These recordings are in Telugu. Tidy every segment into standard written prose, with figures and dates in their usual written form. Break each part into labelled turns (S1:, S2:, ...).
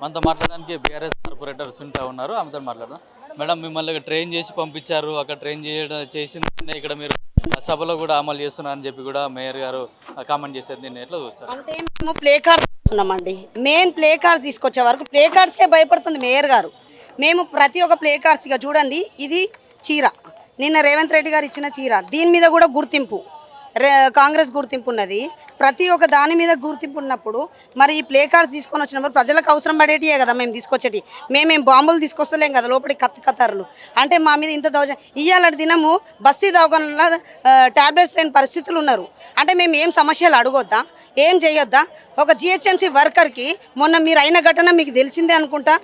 S1: మనతో మాట్లాడడానికి బీఆర్ఎస్ కార్పొరేటర్ సునీత ఉన్నారు. ఆమెతో మాట్లాడదాం. మేడం, మిమ్మల్ని ట్రైన్ చేసి పంపించారు. అక్కడ ట్రైన్ చేసింది ఇక్కడ మీరు సభలో కూడా అమలు చేస్తున్నారని చెప్పి కూడా మేయర్ గారు కామెంట్ చేశారు. దీన్ని ఎట్లా చూస్తారు?
S2: అంటే మేము ప్లే కార్డ్స్ ఇస్తున్నామండి. మెయిన్ ప్లే కార్డ్స్ తీసుకొచ్చే వరకు ప్లే కార్డ్స్కే భయపడుతుంది మేయర్ గారు. మేము ప్రతి ఒక్క ప్లే కార్డ్స్ ఇక చూడండి, ఇది చీర నిన్న రేవంత్ రెడ్డి గారు ఇచ్చిన చీర, దీని మీద కూడా గుర్తింపు కాంగ్రెస్ గుర్తింపు ఉన్నది. ప్రతి ఒక్క దాని మీద గుర్తింపు ఉన్నప్పుడు మరి ఈ ప్లే కార్డ్స్ తీసుకొని వచ్చినప్పుడు ప్రజలకు అవసరం పడేటియే కదా మేము తీసుకొచ్చేటి. మేమేం బాంబులు తీసుకొస్తలేం కదా లోపలికి కత్తారులు. అంటే మా మీద ఇంత ఇవాళ దినము బస్తీ దవాఖానలో టాబ్లెట్స్ లేని పరిస్థితులు ఉన్నారు. అంటే మేము ఏం సమస్యలు అడగొద్దా, ఏం చేయొద్దా? ఒక జిహెచ్ఎంసీ వర్కర్కి మొన్న మీరు అయిన ఘటన మీకు తెలిసిందే అనుకుంటా.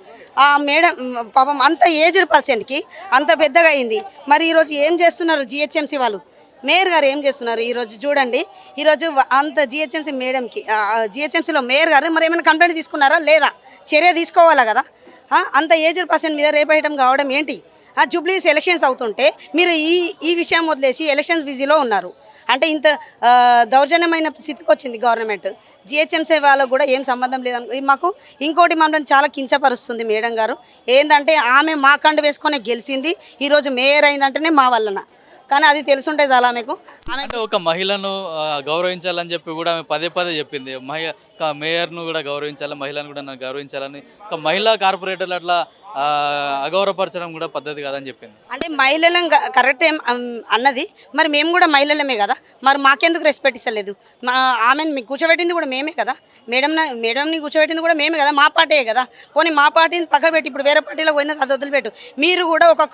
S2: ఆ మేడం పాపం అంత ఏజ్డ్ పర్సన్కి అంత పెద్దగా అయింది. మరి ఈరోజు ఏం చేస్తున్నారు జిహెచ్ఎంసీ వాళ్ళు? మేయర్ గారు ఏం చేస్తున్నారు? ఈరోజు చూడండి, ఈరోజు అంత జిహెచ్ఎంసీ మేడంకి జిహెచ్ఎంసీలో మేయర్ గారు మరి ఏమైనా కంప్లైంట్ తీసుకున్నారా లేదా? చర్య తీసుకోవాలా కదా. అంత ఏజ్డ్ పర్సన్ మీద రేపేయటం కావడం ఏంటి? జూబ్లీస్ ఎలక్షన్స్ అవుతుంటే మీరు ఈ విషయం వదిలేసి ఎలక్షన్స్ బిజీలో ఉన్నారు. అంటే ఇంత దౌర్జన్యమైన స్థితికి వచ్చింది గవర్నమెంట్. జిహెచ్ఎంసీ వాళ్ళకు కూడా ఏం సంబంధం లేదని మాకు ఇంకోటి మమ్మల్ని చాలా కించపరుస్తుంది మేడం గారు. ఏంటంటే ఆమె మా కండు వేసుకొని గెలిచింది, ఈరోజు మేయర్ అయిందంటేనే మా వలన. కానీ అది తెలుసుంటే చాలా మీకు.
S1: ఆమె ఒక మహిళను గౌరవించాలని చెప్పి కూడా ఆమె పదే పదే చెప్పింది. మేయర్ను కూడా గౌరవించాలి, మహిళను కూడా నన్ను గౌరవించాలని. ఒక మహిళా కార్పొరేటర్లు అట్లా అగౌరవపరచడం కూడా పద్ధతి కాదని చెప్పింది.
S2: అంటే మహిళలను కరెక్ట్ ఏం అన్నది, మరి మేము కూడా మహిళలమే కదా, మరి మాకెందుకు రెస్పెక్ట్ ఇస్తలేదు? ఆమెను మీకు కూర్చోబెట్టింది కూడా మేమే కదా, మేడంని కూర్చోబెట్టింది కూడా మేమే కదా, మా పార్టీ కదా. పోనీ మా పార్టీని పక్కబెట్టి ఇప్పుడు వేరే పార్టీలో పోయినా అది వదిలిపెట్టు. మీరు కూడా ఒక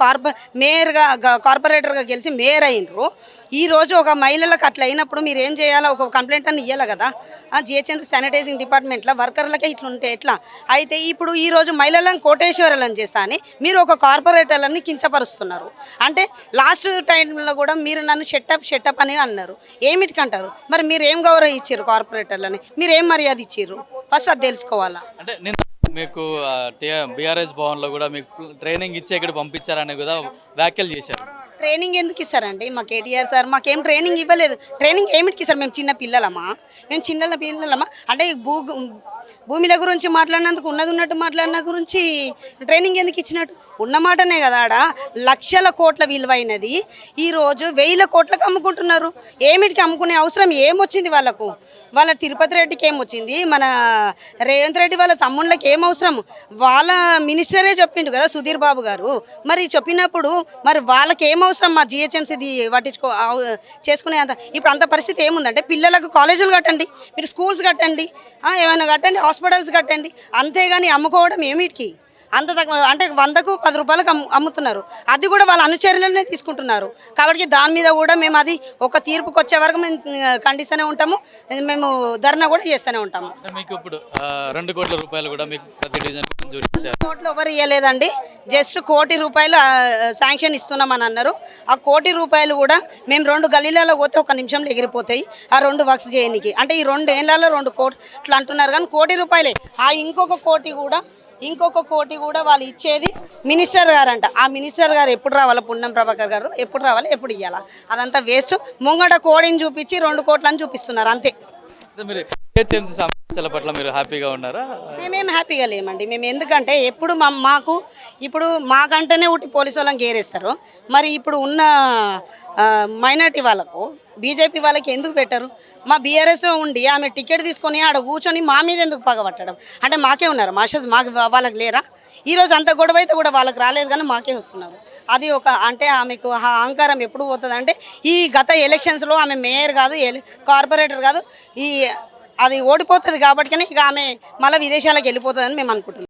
S2: కార్పొరేటర్గా గెలిచి మేయర్ అయినరు. ఈరోజు ఒక మహిళలకు అట్లా అయినప్పుడు మీరు ఏం చేయాలో ఒక కంప్లైంట్ అని ఇవ్వాలి కదా. జిహెచ్ఎంసీ శానిటైజింగ్ డిపార్ట్మెంట్లో వర్కర్లకే ఇట్లుంటే ఎట్లా? అయితే ఇప్పుడు ఈరోజు మహిళలను కోటేశ్వరులను చేస్తా అని మీరు ఒక కార్పొరేటర్లని కించపరుస్తున్నారు. అంటే లాస్ట్ టైంలో కూడా మీరు నన్ను షెట్టప్ అని అన్నారు. ఏమిటికంటారు? మరి మీరు ఏం గౌరవం ఇచ్చారు కార్పొరేటర్లని? మీరు ఏం మర్యాద ఇచ్చారు? ఫస్ట్ అది తెలుసుకోవాలా.
S1: అంటే నిన్న మీకు బీఆర్ఎస్ భవన్లో కూడా మీకు ట్రైనింగ్ ఇచ్చి ఇక్కడ పంపించారని కూడా వ్యాఖ్యలు చేశారు.
S2: ట్రైనింగ్ ఎందుకు ఇస్తారండి? మా కేటీఆర్ సార్ మాకేం ట్రైనింగ్ ఇవ్వలేదు. ట్రైనింగ్ ఏమిటికి ఇస్తారు? మేము చిన్న పిల్లలమా? అంటే భూమిల గురించి మాట్లాడినందుకు ఉన్నట్టు మాట్లాడిన గురించి ట్రైనింగ్ ఎందుకు ఇచ్చినట్టు? ఉన్నమాటనే కదా. ఆడ లక్షల కోట్ల విలువైనది ఈరోజు 1000 కోట్లకు అమ్ముకుంటున్నారు. ఏమిటికి అమ్ముకునే అవసరం ఏమొచ్చింది వాళ్ళకు? వాళ్ళ తిరుపతి రెడ్డికి ఏమొచ్చింది? మన రేవంత్ రెడ్డి వాళ్ళ తమ్ముళ్ళకి ఏం అవసరం? వాళ్ళ మినిస్టరే చెప్పిండు కదా సుధీర్ బాబు గారు. మరి చెప్పినప్పుడు మరి వాళ్ళకి ఏం అవసరం? మా జిహెచ్ఎంసీది చేసుకునే అంత ఇప్పుడు అంత పరిస్థితి ఏముందంటే పిల్లలకు కాలేజీలు కట్టండి, మీరు స్కూల్స్ కట్టండి, ఏమైనా కట్టండి, హాస్పిటల్స్ కట్టండి. అంతేగాని అమ్ముకోవడం ఏమిటికి? అంత తక్కువ అంటే 100కు 10 రూపాయలకు అమ్ముతున్నారు. అది కూడా వాళ్ళ అనుచరులనే తీసుకుంటున్నారు. కాబట్టి దాని మీద కూడా మేము అది ఒక తీర్పుకి వచ్చే వరకు మేము ఖండిస్తూనే ఉంటాము. మేము ధర్నా కూడా చేస్తూనే ఉంటాము.
S1: మీకు ఇప్పుడు 2 కోట్ల రూపాయలు కూడా మీకు ప్రతి డివిజన్
S2: కోట్లు ఎవరు ఇవ్వలేదండి. జస్ట్ 1 కోటి రూపాయలు శాంక్షన్ ఇస్తున్నామని అన్నారు. ఆ 1 కోటి రూపాయలు కూడా మేము 2 గల్లీలలో పోతే 1 నిమిషంలో ఎగిరిపోతాయి ఆ 2 వర్క్స్ చేయడానికి. అంటే ఈ 2 ఏళ్లలో 2 కోట్లు అంటున్నారు కానీ 1 కోటి రూపాయలే. ఇంకొక కోటి కూడా వాళ్ళు ఇచ్చేది మినిస్టర్ గారంట. ఆ మినిస్టర్ గారు ఎప్పుడు రావాలా? పున్నం ప్రభాకర్ గారు ఎప్పుడు రావాలి, ఎప్పుడు ఇవ్వాలా? అదంతా వేస్ట్. ముంగట కోడిని చూపించి 2 కోట్లని చూపిస్తున్నారు అంతే.
S1: మీరు సమస్యల పట్ల మీరు హ్యాపీగా ఉన్నారా?
S2: మేమేం హ్యాపీగా లేమండి. మేము ఎందుకంటే ఎప్పుడు మాకు ఇప్పుడు మాకంటేనే ఒకటి పోలీసు వాళ్ళని గేరేస్తారు. మరి ఇప్పుడు ఉన్న మైనార్టీ వాళ్ళకు బీజేపీ వాళ్ళకి ఎందుకు పెట్టరు? మా బీఆర్ఎస్లో ఉండి ఆమె టికెట్ తీసుకొని ఆడ కూర్చొని మా మీద ఎందుకు పగబట్టడం? అంటే మాకే ఉన్నారు మాస్టర్స్, వాళ్ళకి లేరా? ఈరోజు అంత గొడవ అయితే కూడా వాళ్ళకి రాలేదు కానీ మాకే వస్తున్నారు. అది ఒక అంటే ఆమెకు అహంకారం ఎప్పుడు పోతుంది అంటే ఈ గత ఎలక్షన్స్లో ఆమె మేయర్ కాదు, కార్పొరేటర్ కాదు, అది ఓడిపోతుంది కాబట్టి ఇక ఆమె మళ్ళీ విదేశాలకు వెళ్ళిపోతుందని మేము అనుకుంటున్నాం.